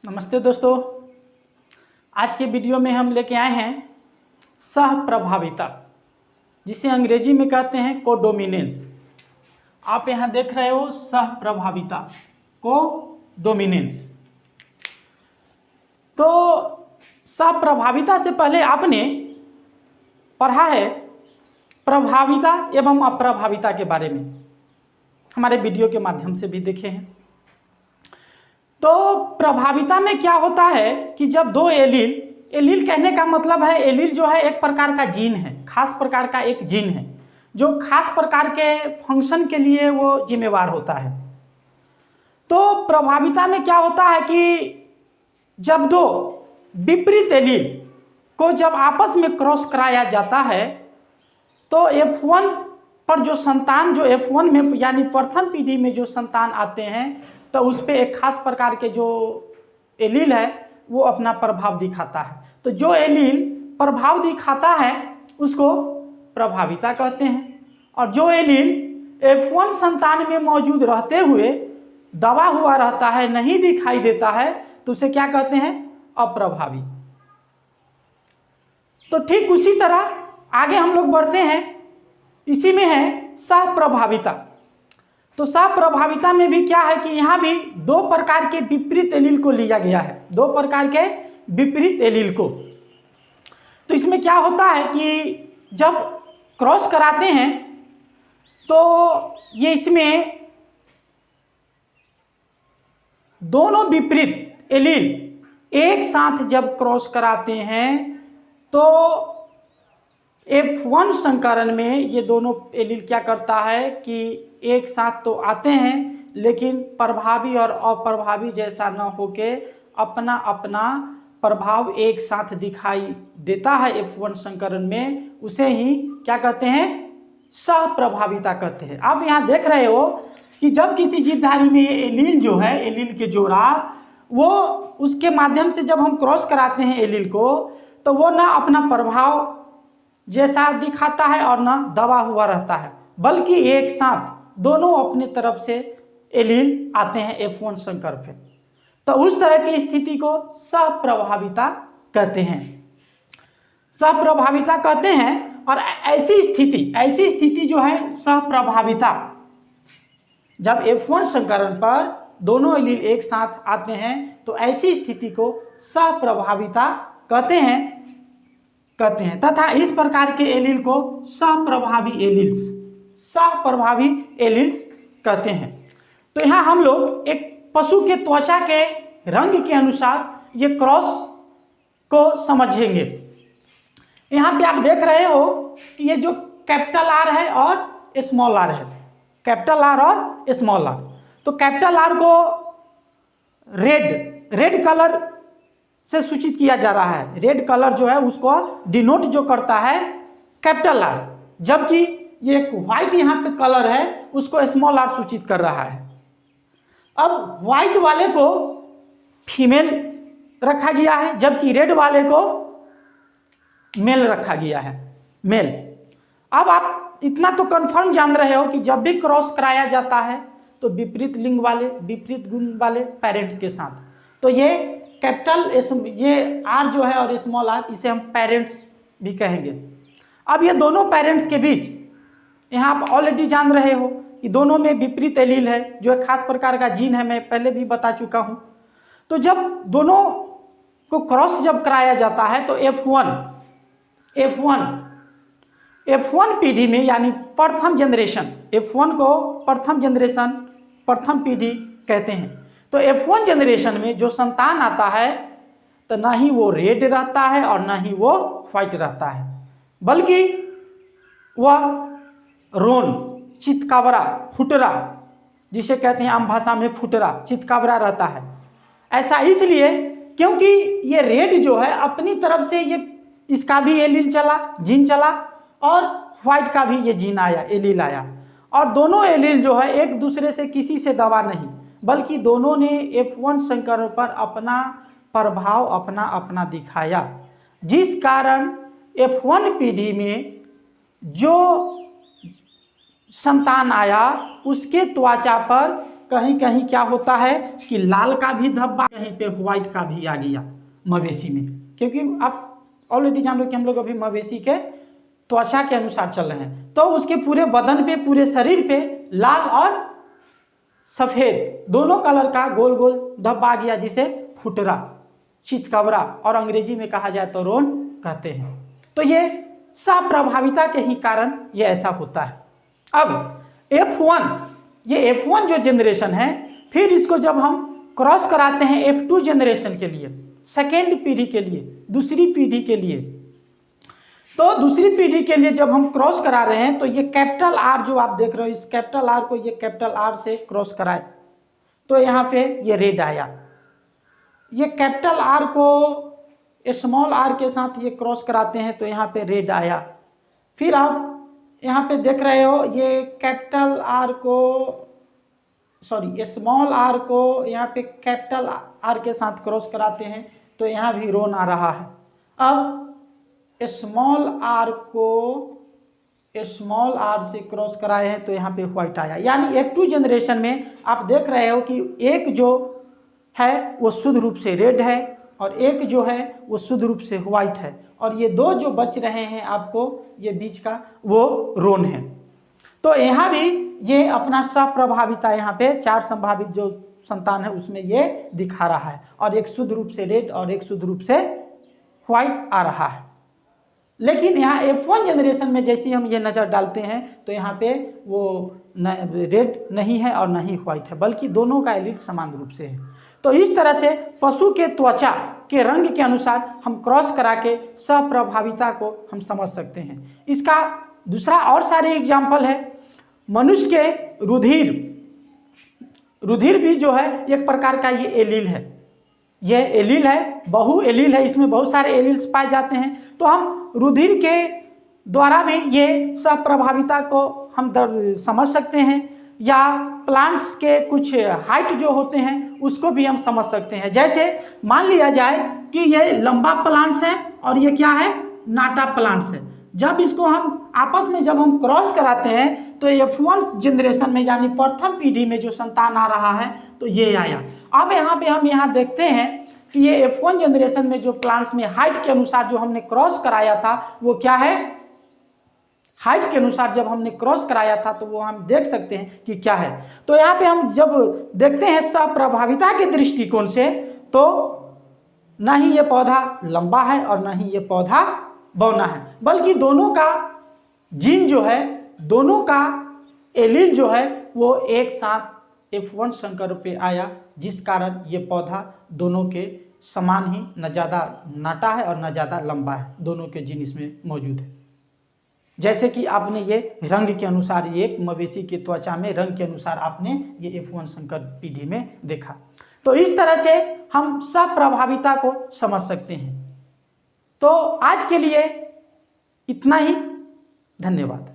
नमस्ते दोस्तों, आज के वीडियो में हम लेके आए हैं सहप्रभाविता, जिसे अंग्रेजी में कहते हैं कोडोमिनेंस। आप यहाँ देख रहे हो सहप्रभाविता, कोडोमिनेंस। तो सहप्रभाविता से पहले आपने पढ़ा है प्रभाविता एवं अप्रभाविता के बारे में, हमारे वीडियो के माध्यम से भी देखे हैं। तो प्रभाविता में क्या होता है कि जब दो एलील कहने का मतलब है, एलील जो है एक प्रकार का जीन है, खास प्रकार का एक जीन है जो खास प्रकार के फंक्शन के लिए वो जिम्मेवार होता है। तो प्रभाविता में क्या होता है कि जब दो विपरीत एलील को जब आपस में क्रॉस कराया जाता है तो F1 पर जो संतान, जो F1 में यानी प्रथम पीढ़ी में जो संतान आते हैं, तो उस पर एक खास प्रकार के जो एलील है वो अपना प्रभाव दिखाता है। तो जो एलील प्रभाव दिखाता है उसको प्रभाविता कहते हैं, और जो एलील F1 संतान में मौजूद रहते हुए दबा हुआ रहता है, नहीं दिखाई देता है, तो उसे क्या कहते हैं? अप्रभावी। तो ठीक उसी तरह आगे हम लोग बढ़ते हैं, इसी में है सहप्रभाविता। तो सहप्रभाविता में भी क्या है कि यहाँ भी दो प्रकार के विपरीत एलील को लिया गया है, दो प्रकार के विपरीत एलील को। तो इसमें क्या होता है कि जब क्रॉस कराते हैं तो ये इसमें दोनों विपरीत एलील एक साथ जब क्रॉस कराते हैं तो F1 संकरण में ये दोनों एलील क्या करता है कि एक साथ तो आते हैं, लेकिन प्रभावी और अप्रभावी जैसा न होके अपना अपना प्रभाव एक साथ दिखाई देता है F1 संकरण में, उसे ही क्या कहते हैं? सहप्रभाविता कहते हैं। आप यहाँ देख रहे हो कि जब किसी जीवधारी में ये एलील जो है, एलील के जोड़ा, वो उसके माध्यम से जब हम क्रॉस कराते हैं एलील को, तो वो ना अपना प्रभाव जैसा दिखाता है और ना दबा हुआ रहता है, बल्कि एक साथ दोनों अपने तरफ से एलील आते हैं F1 संकर पे। तो उस तरह की स्थिति को सहप्रभाविता कहते हैं, सहप्रभाविता कहते हैं। और ऐसी स्थिति जो है सहप्रभाविता, जब F1 संकरण पर दोनों एलील एक साथ आते हैं तो ऐसी स्थिति को सहप्रभाविता कहते हैं तथा इस प्रकार के एलील को सहप्रभावी एलील्स कहते हैं। तो यहाँ हम लोग एक पशु के त्वचा के रंग के अनुसार ये क्रॉस को समझेंगे। यहाँ पे आप देख रहे हो कि ये जो कैपिटल आर है और स्मॉल आर है, कैपिटल आर और स्मॉल आर। तो कैपिटल आर को रेड कलर से सूचित किया जा रहा है, रेड कलर जो है उसको डिनोट जो करता है कैपिटल आर, जबकि ये एक व्हाइट यहाँ पे कलर है उसको स्मॉल आर सूचित कर रहा है। अब व्हाइट वाले को फीमेल रखा गया है, जबकि रेड वाले को मेल रखा गया है, मेल। अब आप इतना तो कंफर्म जान रहे हो कि जब भी क्रॉस कराया जाता है तो विपरीत लिंग वाले, विपरीत गुण वाले पेरेंट्स के साथ, तो ये कैपिटल ये आर जो है और स्मॉल आर, इसे हम पेरेंट्स भी कहेंगे। अब ये दोनों पेरेंट्स के बीच यहाँ आप ऑलरेडी जान रहे हो कि दोनों में विपरीत एलील है, जो एक खास प्रकार का जीन है, मैं पहले भी बता चुका हूँ। तो जब दोनों को क्रॉस जब कराया जाता है तो F1 पीढ़ी में यानी प्रथम जनरेशन, F1 को प्रथम पीढ़ी कहते हैं। तो F1 जनरेशन में जो संतान आता है तो ना ही वो रेड रहता है और ना ही वो व्हाइट रहता है, बल्कि वह रोन, चितकावरा, फुटरा, जिसे कहते हैं आम भाषा में फुटरा, चितकावरा रहता है। ऐसा इसलिए क्योंकि ये रेड जो है अपनी तरफ से ये इसका भी एलील चला, जीन चला, और व्हाइट का भी ये जीन आया, एलील आया, और दोनों एलील जो है एक दूसरे से किसी से दबा नहीं, बल्कि दोनों ने F1 संकरण पर अपना प्रभाव अपना अपना दिखाया, जिस कारण F1 पीढ़ी में जो संतान आया उसके त्वचा पर कहीं कहीं क्या होता है कि लाल का भी धब्बा, कहीं पे व्हाइट का भी आ गया मवेशी में, क्योंकि आप ऑलरेडी जान लो कि हम लोग अभी मवेशी के त्वचा के अनुसार चल रहे हैं। तो उसके पूरे बदन पे, पूरे शरीर पे लाल और सफेद दोनों कलर का गोल गोल धब्बा आ गया, जिसे फुटरा, चितकबरा और अंग्रेजी में कहा जाए तो रोन कहते हैं। तो ये सप्रभाविता के ही कारण ये ऐसा होता है। अब F1, ये F1 जो जनरेशन है, फिर इसको जब हम क्रॉस कराते हैं F2 जनरेशन के लिए, सेकेंड पीढ़ी के लिए, दूसरी पीढ़ी के लिए, तो दूसरी पीढ़ी के लिए जब हम क्रॉस करा रहे हैं तो ये कैपिटल R जो आप देख रहे हो, इस कैपिटल R को ये कैपिटल R से क्रॉस कराए तो यहाँ पे ये रेड आया। ये कैपिटल R को स्मॉल r के साथ ये क्रॉस कराते हैं तो यहाँ पे रेड आया। फिर आप यहाँ पे देख रहे हो ये कैपिटल R को, सॉरी स्मॉल r को यहाँ पे कैपिटल R के साथ क्रॉस कराते हैं तो यहाँ भी रोन आ रहा है। अब स्मॉल r को स्मॉल r से क्रॉस कराए हैं तो यहाँ पे व्हाइट आया। यानी F2 जनरेशन में आप देख रहे हो कि एक जो है वो शुद्ध रूप से रेड है और एक जो है वो शुद्ध रूप से व्हाइट है, और ये दो जो बच रहे हैं आपको ये बीच का वो रोन है। तो यहाँ भी ये अपना सप्रभाविता, यहाँ पे 4 संभावित जो संतान है उसमें ये दिखा रहा है, और एक शुद्ध रूप से रेड और एक शुद्ध रूप से व्हाइट आ रहा है। लेकिन यहाँ F1 जनरेशन में जैसे हम ये नज़र डालते हैं तो यहाँ पे वो रेड नहीं है और न ही व्हाइट है, बल्कि दोनों का एलील समान रूप से है। तो इस तरह से पशु के त्वचा के रंग के अनुसार हम क्रॉस करा के सप्रभाविता को हम समझ सकते हैं। इसका दूसरा और सारे एग्जाम्पल है। मनुष्य के रुधिर भी जो है एक प्रकार का ये एलील है, ये एलील है, बहु एलील है, इसमें बहुत सारे एलील्स पाए जाते हैं। तो हम रुधिर के द्वारा भी ये सप्रभाविता को हम समझ सकते हैं, या प्लांट्स के कुछ हाइट जो होते हैं उसको भी हम समझ सकते हैं। जैसे मान लिया जाए कि ये लंबा प्लांट्स है और ये क्या है, नाटा प्लांट्स है। जब इसको हम आपस में जब हम क्रॉस कराते हैं तो F1 जनरेशन में यानी प्रथम पीढ़ी में जो संतान आ रहा है तो ये आया। अब यहाँ पे हम यहाँ देखते हैं कि ये F1 जनरेशन में जो प्लांट्स में हाइट के अनुसार जो हमने क्रॉस कराया था वो क्या है, हाइट के अनुसार जब हमने क्रॉस कराया था तो वो हम देख सकते हैं कि क्या है। तो यहाँ पे हम जब देखते हैं सप्रभाविता के दृष्टिकोण से तो ना ही ये पौधा लंबा है और ना ही ये पौधा बौना है, बल्कि दोनों का जीन जो है, दोनों का एलील जो है वो एक साथ F1 संकर पे आया, जिस कारण ये पौधा दोनों के समान ही, न ज़्यादा नाटा है और न ज़्यादा लंबा है, दोनों के जीन इसमें मौजूद है। जैसे कि आपने ये रंग के अनुसार, ये मवेशी के त्वचा में रंग के अनुसार आपने ये F1 संकर पीढ़ी में देखा। तो इस तरह से हम सप्रभाविता को समझ सकते हैं। तो आज के लिए इतना ही, धन्यवाद।